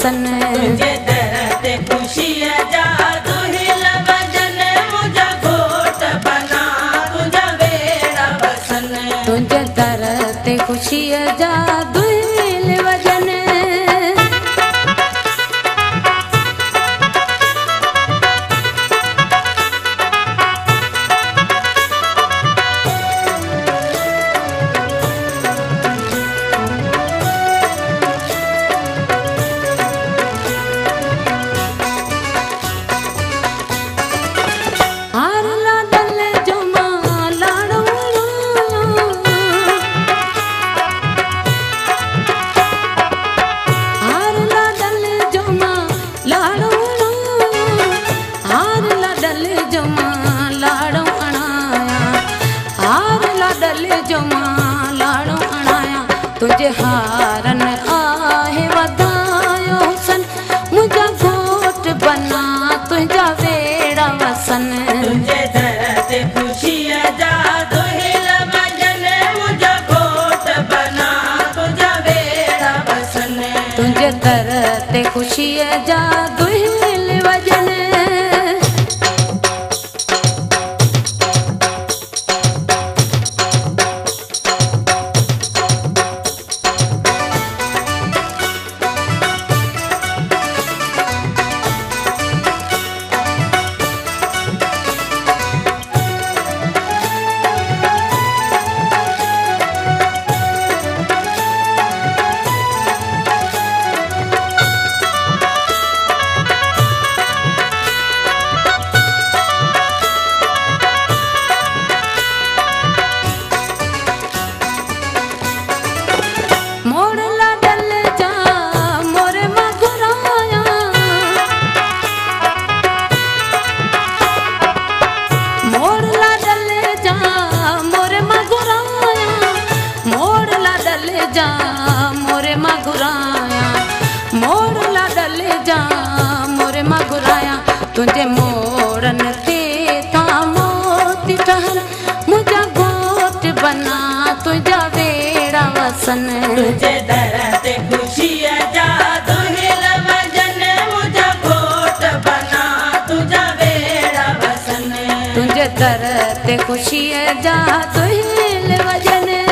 वसन। तुझे दर ते खुशी जा दुहिल वजन मुझा घोट बना तुझा वेड़ा वसन। तुझे दर ते खुशी जा दुहिल वजन। तुझे हारन आहे वधायो हुसन मुझा घोट बना तुझा वेड़ा वसन। तुझे दर ते खुशी जा दुहिल वजन मुझा घोट बना तुझा वेड़ा वसन। तुझे दर ते खुशी जा दुहिल वजन। तुझे मोरन ते था मोती ठहर मुझा घोट बना तुझा वेड़ा वसन। तुझे दर ते खुशी जा दुहिल वजन मुझा घोट बना तुझा वेड़ा वसन। तुझे दर ते खुशी जा दुहिल वजन।